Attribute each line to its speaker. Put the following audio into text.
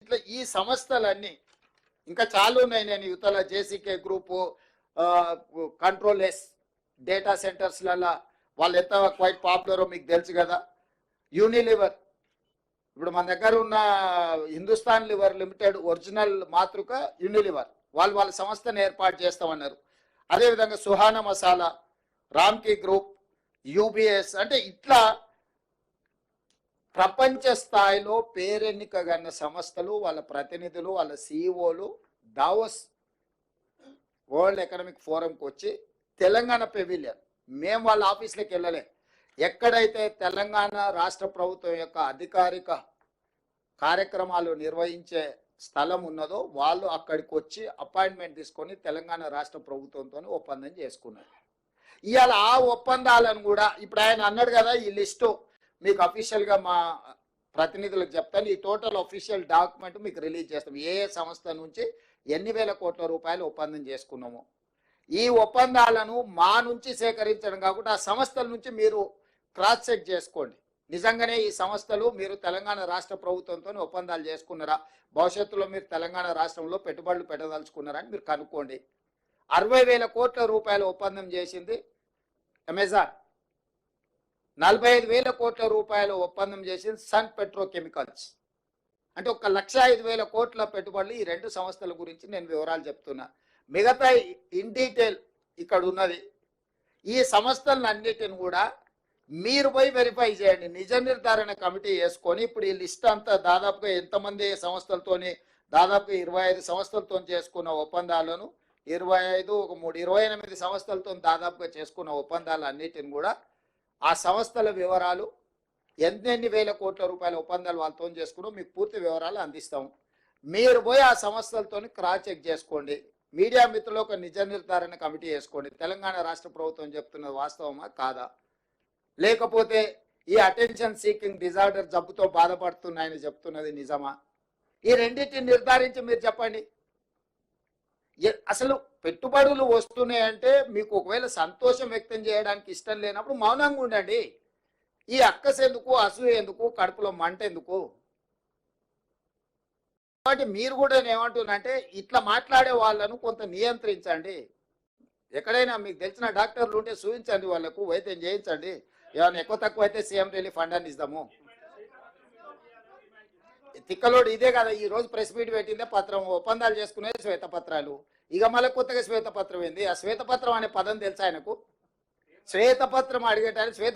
Speaker 1: ఇట్లా ఈ సంస్థలన్నీ ఇంకా చాలా ఉన్నాయి. నేను యువతల జేసీకే గ్రూపు, కంట్రోల్ ఎస్ డేటా సెంటర్స్లలో వాళ్ళు ఎంత క్వైట్ పాపులరో మీకు తెలుసు కదా. యూనిలివర్, ఇప్పుడు మన దగ్గర ఉన్న హిందుస్థాన్ లివర్ లిమిటెడ్ ఒరిజినల్ మాతృక యూనిలివర్, వాళ్ళ సంస్థను ఏర్పాటు చేస్తామన్నారు. అదేవిధంగా సుహానా మసాలా, రామ్కీ గ్రూప్, యూబిఎస్, అంటే ఇట్లా ప్రపంచ స్థాయిలో పేరెన్నికగన్న సంస్థలు, వాళ్ళ ప్రతినిధులు, వాళ్ళ సిఇఓలు దావోస్ వరల్డ్ ఎకనామిక్ ఫోరంకి వచ్చి తెలంగాణ పెవిలియన్, మేము వాళ్ళ ఆఫీస్లోకి వెళ్ళలే, ఎక్కడైతే తెలంగాణ రాష్ట్ర ప్రభుత్వం యొక్క అధికారిక కార్యక్రమాలు నిర్వహించే స్థలం ఉన్నదో వాళ్ళు అక్కడికి వచ్చి అపాయింట్మెంట్ తీసుకొని తెలంగాణ రాష్ట్ర ప్రభుత్వంతో ఒప్పందం చేసుకున్నారు. ఇవాళ ఆ ఒప్పందాలను కూడా ఇప్పుడు ఆయన అన్నాడు కదా, ఈ లిస్టు మీకు అఫీషియల్గా మా ప్రతినిధులకు చెప్తాను, ఈ టోటల్ అఫీషియల్ డాక్యుమెంట్ మీకు రిలీజ్ చేస్తాం. ఏ సంస్థ నుంచి ఎన్ని వేల కోట్ల రూపాయలు ఒప్పందం చేసుకున్నాము. ఈ ఒప్పందాలను మా నుంచి సేకరించడం కాకుండా ఆ సంస్థల నుంచి మీరు క్రాస్ చెక్ చేసుకోండి. నిజంగానే ఈ సంస్థలు మీరు తెలంగాణ రాష్ట్ర ప్రభుత్వంతో ఒప్పందాలు చేసుకున్నారా, భవిష్యత్తులో మీరు తెలంగాణ రాష్ట్రంలో పెట్టుబడులు పెట్టదలుచుకున్నారా అని మీరు కనుక్కోండి. 60,000 కోట్ల రూపాయల ఒప్పందం చేసింది అమెజాన్, 45,000 కోట్ల రూపాయల ఒప్పందం చేసింది సన్ పెట్రోకెమికల్స్. అంటే 1,05,000 కోట్ల పెట్టుబడులు ఈ రెండు సంస్థల గురించి నేను వివరాలు చెప్తున్నా. మిగతా ఇన్ డీటెయిల్ ఇక్కడ ఉన్నది. ఈ సంస్థలన్నిటిని కూడా మీరు పోయి వెరిఫై చేయండి. నిజ నిర్ధారణ కమిటీ వేసుకొని ఇప్పుడు ఈ లిస్ట్ అంతా దాదాపుగా ఎంతమంది సంస్థలతోని, దాదాపుగా 25 సంస్థలతో చేసుకున్న ఒప్పందాలను, 25 ఒక 3 28 సంస్థలతో దాదాపుగా చేసుకున్న ఒప్పందాలు అన్నిటిని కూడా ఆ సంస్థల వివరాలు, ఎన్ని వేల కోట్ల రూపాయల ఒప్పందాలు వాళ్ళతో చేసుకున్నాం మీకు పూర్తి వివరాలు అందిస్తాము. మీరు పోయి ఆ సంస్థలతో క్రాస్ చెక్ చేసుకోండి. మీడియా మిత్రులు ఒక నిజ నిర్ధారణ కమిటీ వేసుకోండి. తెలంగాణ రాష్ట్ర ప్రభుత్వం చెప్తున్నది వాస్తవమా కాదా, లేకపోతే ఈ అటెన్షన్ సీకింగ్ డిజార్డర్ జబ్బుతో బాధపడుతున్నాయని చెప్తున్నది నిజమా, ఈ రెండింటిని నిర్ధారించి మీరు చెప్పండి. అసలు పెట్టుబడులు వస్తున్నాయంటే మీకు ఒకవేళ సంతోషం వ్యక్తం చేయడానికి ఇష్టం లేనప్పుడు మౌనంగా ఉండండి. ఈ అక్కస ఎందుకు, అసూయ ఎందుకు, కడుపులో మంట ఎందుకు? కాబట్టి మీరు కూడా ఏమంటున్నారంటే ఇట్లా మాట్లాడే వాళ్ళను కొంత నియంత్రించండి. ఎక్కడైనా మీకు తెలిసిన డాక్టర్లు ఉంటే చూపించండి, వాళ్ళకు వైద్యం చేయించండి. ఏమైనా ఎక్కువ తక్కువ అయితే సీఎం రిలీఫ్ ఫండ్ అని ఇద్దాము. తిక్కలోడు ఇదే కదా ఈ రోజు ప్రెస్ మీట్ పెట్టిందే పత్రం, ఒప్పందాలు చేసుకునే శ్వేతపత్రాలు. ఇక మళ్ళీ కొత్తగా శ్వేతపత్రం ఏంది? ఆ శ్వేతపత్రం అనే పదం తెలుసా ఆయనకు? శ్వేతపత్రం అడిగేటానికి శ్వేత